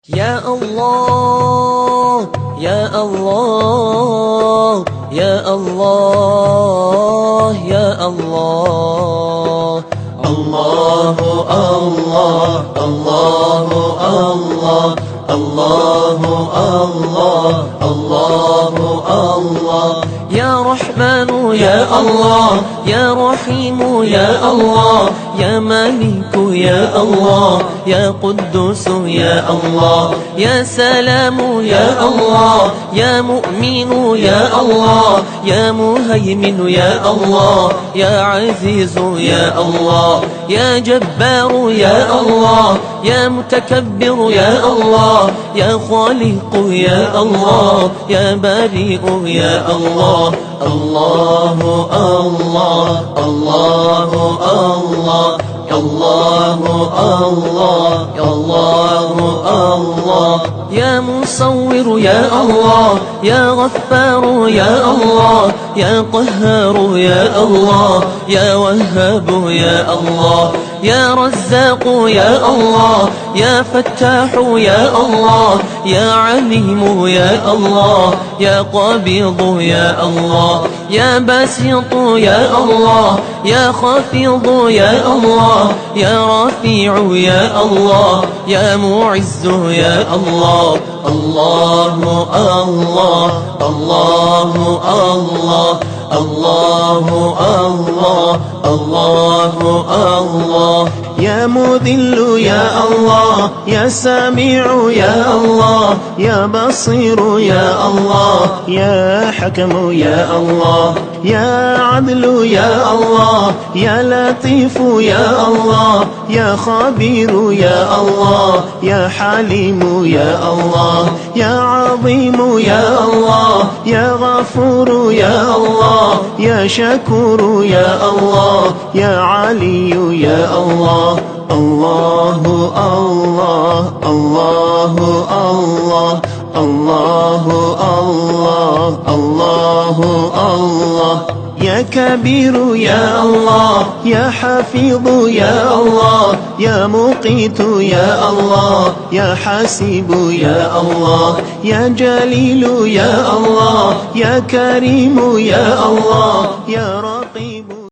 يا الله يا الله يا الله يا الله الله الله الله الله الله الله الله الله يا رحمن يا الله يا رحيم يا الله يا مالك يا الله يا قدوس يا الله يا سلام يا الله يا مؤمن يا الله يا مهيمن يا الله يا عزيز يا الله يا جبار يا الله يا متكبر يا الله يا خالق يا الله يا بريء يا الله الله الله الله الله الله الله الله الله يا مصور يا الله يا غفار يا الله يا قهار يا الله يا وهاب يا الله يا رزاق يا الله يا فتاح يا الله يا عليم يا الله يا قبيض يا الله يا باسط يا الله يا خافض يا الله يا رفيع يا الله يا معز يا الله الله الله الله الله الله الله الله الله يا مذل يا الله يا سميع يا الله يا بصير يا الله يا حكم يا الله يا عدل يا الله يا لطيف يا الله يا خبير يا الله يا حليم يا الله يا عظيم يا الله يا غفور يا الله يا شكور يا الله يا علي يا الله الله الله الله الله الله الله الله الله يا كبير يا الله يا حفيظ يا الله يا مقيت يا الله يا حسيب يا الله يا جليل يا الله يا كريم يا الله يا رب